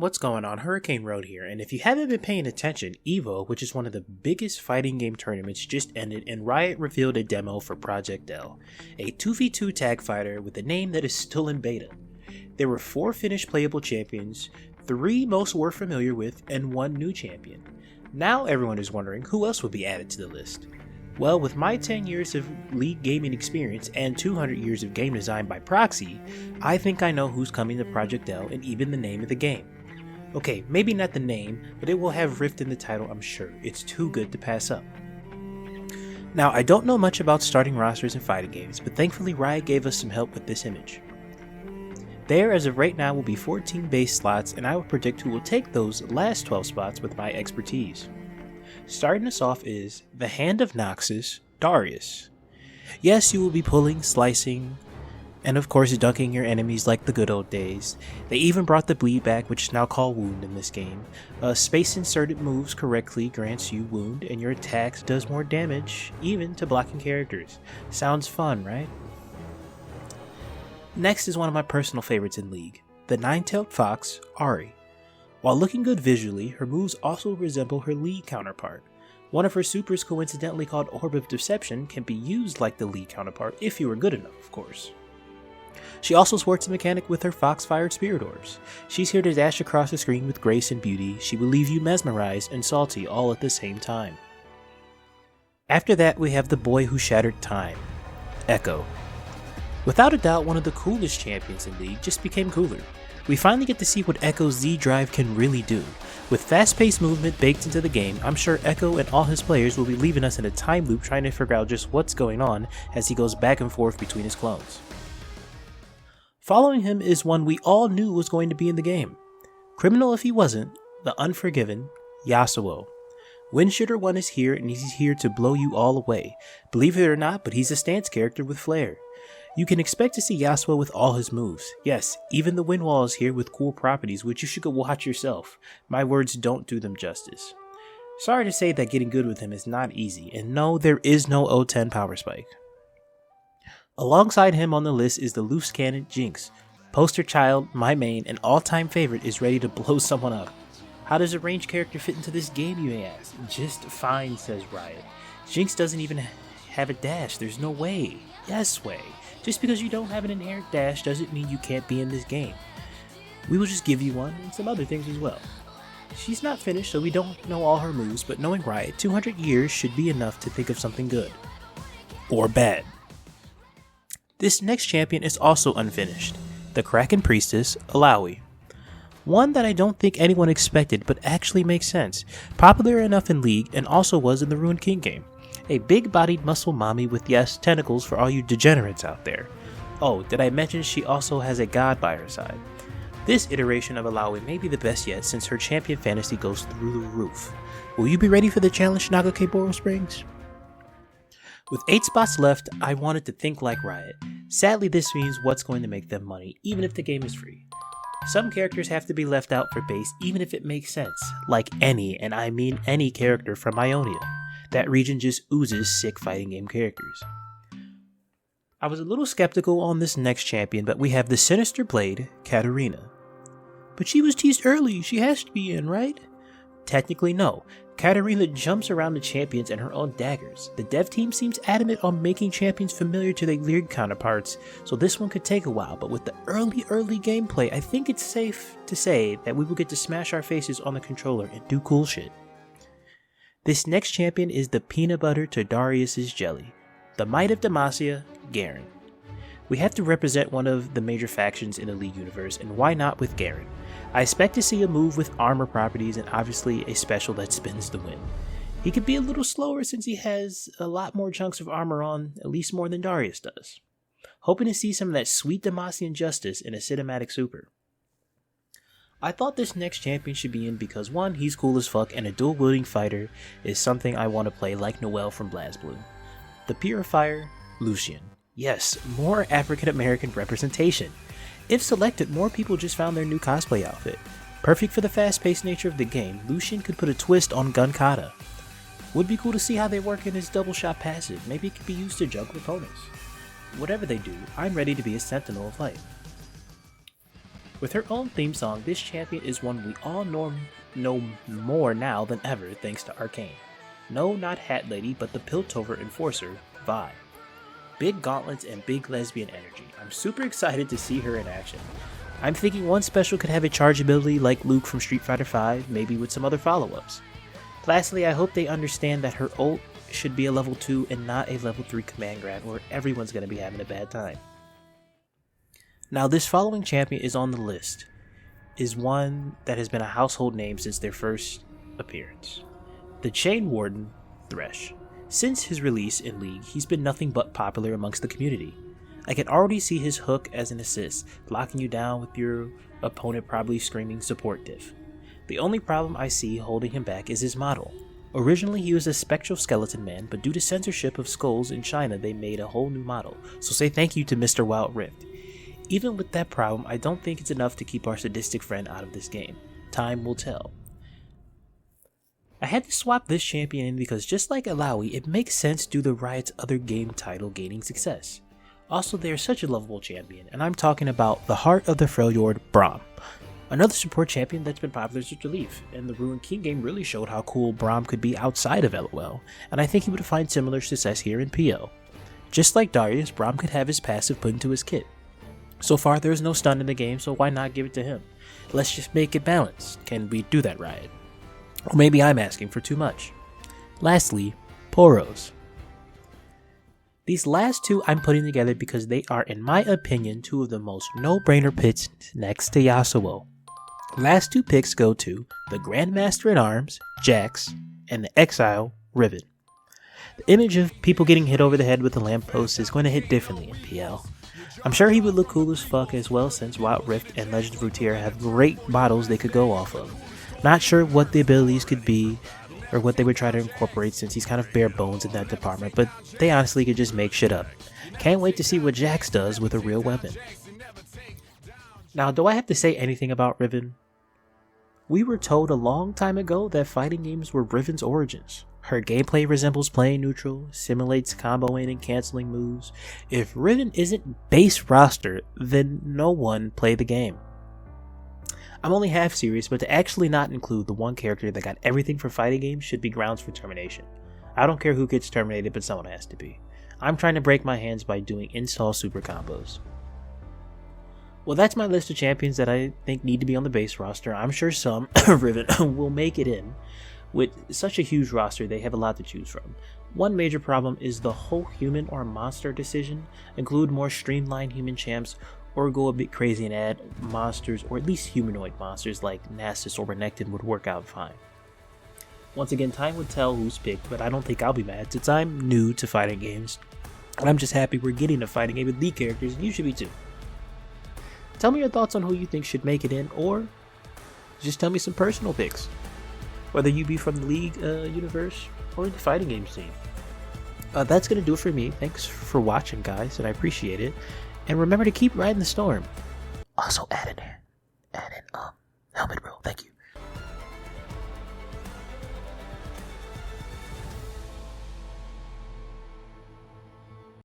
What's going on? Hurricane Road here, and if you haven't been paying attention, EVO, which is one of the biggest fighting game tournaments, just ended and Riot revealed a demo for Project L, a 2v2 tag fighter with a name that is still in beta. There were 4 finished playable champions, 3 most we're familiar with, and 1 new champion. Now everyone is wondering who else will be added to the list. Well, with my 10 years of League gaming experience and 200 years of game design by proxy, I think I know who's coming to Project L and even the name of the game. Okay, maybe not the name, but it will have Rift in the title, I'm sure. It's too good to pass up. Now, I don't know much about starting rosters in fighting games, but thankfully Riot gave us some help with this image. There, as of right now, will be 14 base slots, and I will predict who will take those last 12 spots with my expertise. Starting us off is the Hand of Noxus, Darius. Yes, you will be pulling, slicing, and of course dunking your enemies like the good old days. They even brought the bleed back, which is now called wound in this game. Space inserted moves correctly grants you wound, and your attacks does more damage, even to blocking characters. Sounds fun, right? Next is one of my personal favorites in League, the Nine-Tailed Fox, Ahri. While looking good visually, her moves also resemble her League counterpart. One of her supers, coincidentally called Orb of Deception, can be used like the League counterpart if you are good enough, of course. She also sports a mechanic with her Fox-fired Spirit Orbs. She's here to dash across the screen with grace and beauty. She will leave you mesmerized and salty all at the same time. After that, we have the boy who shattered time, Ekko. Without a doubt, one of the coolest champions in League, just became cooler. We finally get to see what Ekko's Z-Drive can really do. With fast-paced movement baked into the game, I'm sure Ekko and all his players will be leaving us in a time loop trying to figure out just what's going on as he goes back and forth between his clones. Following him is one we all knew was going to be in the game. Criminal if he wasn't, the Unforgiven, Yasuo. Windshooter 1 is here, and he's here to blow you all away. Believe it or not, but he's a stance character with flair. You can expect to see Yasuo with all his moves. Yes, even the wind wall is here with cool properties, which you should go watch yourself. My words don't do them justice. Sorry to say that getting good with him is not easy, and no, there is no O10 power spike. Alongside him on the list is the loose cannon Jinx. Poster child, my main, and all-time favorite is ready to blow someone up. How does a ranged character fit into this game, you may ask? Just fine, says Riot. Jinx doesn't even have a dash, there's no way. Yes way. Just because you don't have an inherent dash doesn't mean you can't be in this game. We will just give you one and some other things as well. She's not finished, so we don't know all her moves, but knowing Riot, 200 years should be enough to think of something good. Or bad. This next champion is also unfinished, the Kraken Priestess, Illaoi. One that I don't think anyone expected but actually makes sense, popular enough in League and also was in the Ruined King game. A big-bodied muscle mommy with, yes, tentacles for all you degenerates out there. Oh, did I mention she also has a god by her side? This iteration of Illaoi may be the best yet since her champion fantasy goes through the roof. Will you be ready for the challenge, Nagake Boral Springs? With 8 spots left, I wanted to think like Riot. Sadly, this means what's going to make them money, even if the game is free. Some characters have to be left out for base even if it makes sense, like any, and I mean any character from Ionia. That region just oozes sick fighting game characters. I was a little skeptical on this next champion, but we have the Sinister Blade, Katarina. But she was teased early, she has to be in, right? Technically no. Katarina jumps around the champions and her own daggers. The dev team seems adamant on making champions familiar to their League counterparts, so this one could take a while, but with the early gameplay, I think it's safe to say that we will get to smash our faces on the controller and do cool shit. This next champion is the peanut butter to Darius's jelly, the Might of Demacia, Garen. We have to represent one of the major factions in the League universe, and why not with Garen? I expect to see a move with armor properties and obviously a special that spins the wind. He could be a little slower since he has a lot more chunks of armor on, at least more than Darius does. Hoping to see some of that sweet Demacian justice in a cinematic super. I thought this next champion should be in because 1, he's cool as fuck, and a dual-wielding fighter is something I want to play like Noelle from BlazBlue. The Purifier, Lucian. Yes, more African American representation. If selected, more people just found their new cosplay outfit. Perfect for the fast-paced nature of the game, Lucian could put a twist on Gun Kata. Would be cool to see how they work in his double shot passive, maybe it could be used to juggle opponents. Whatever they do, I'm ready to be a sentinel of light. With her own theme song, this champion is one we all know more now than ever thanks to Arcane. No, not Hat Lady, but the Piltover Enforcer, Vi. Big gauntlets and big lesbian energy. I'm super excited to see her in action. I'm thinking one special could have a charge ability like Luke from Street Fighter V, maybe with some other follow-ups. Lastly, I hope they understand that her ult should be a level 2 and not a level 3 command grab or everyone's going to be having a bad time. Now this following champion is on the list, is one that has been a household name since their first appearance. The Chain Warden, Thresh. Since his release in League, he's been nothing but popular amongst the community. I can already see his hook as an assist, locking you down with your opponent probably screaming support diff. The only problem I see holding him back is his model. Originally he was a spectral skeleton man, but due to censorship of skulls in China they made a whole new model, so say thank you to Mr. Wild Rift. Even with that problem, I don't think it's enough to keep our sadistic friend out of this game. Time will tell. I had to swap this champion in because just like Alawi, it makes sense due to Riot's other game title gaining success. Also, they are such a lovable champion, and I'm talking about the Heart of the Freljord, Braum. Another support champion that's been popular since release, and the Ruined King game really showed how cool Braum could be outside of LOL, and I think he would find similar success here in PO. Just like Darius, Braum could have his passive put into his kit. So far there is no stun in the game, so why not give it to him? Let's just make it balanced. Can we do that, Riot? Or maybe I'm asking for too much. Lastly, Poros. These last two I'm putting together because they are, in my opinion, two of the most no-brainer picks next to Yasuo. Last two picks go to the Grandmaster in Arms, Jax, and the Exile, Riven. The image of people getting hit over the head with a lamppost is going to hit differently in PL. I'm sure he would look cool as fuck as well since Wild Rift and Legend of Runeterra have great models they could go off of. Not sure what the abilities could be or what they would try to incorporate since he's kind of bare bones in that department, but they honestly could just make shit up. Can't wait to see what Jax does with a real weapon. Now, do I have to say anything about Riven? We were told a long time ago that fighting games were Riven's origins. Her gameplay resembles playing neutral, simulates comboing and cancelling moves. If Riven isn't base roster, then no one play the game. I'm only half serious, but to actually not include the one character that got everything for fighting games should be grounds for termination. I don't care who gets terminated, but someone has to be. I'm trying to break my hands by doing install super combos. Well, that's my list of champions that I think need to be on the base roster. I'm sure some Riven will make it in. With such a huge roster, they have a lot to choose from. One major problem is the whole human or monster decision. Include more streamlined human champs, or go a bit crazy and add monsters, or at least humanoid monsters like Nasus or Renekton would work out fine. Once again, time would tell who's picked, but I don't think I'll be mad since I'm new to fighting games. And I'm just happy we're getting a fighting game with lead characters, and you should be too. Tell me your thoughts on who you think should make it in, or just tell me some personal picks. Whether you be from the League universe or the fighting game scene. That's going to do it for me. Thanks for watching, guys, and I appreciate it. And remember to keep riding the storm. Also, add in helmet rule. Thank you.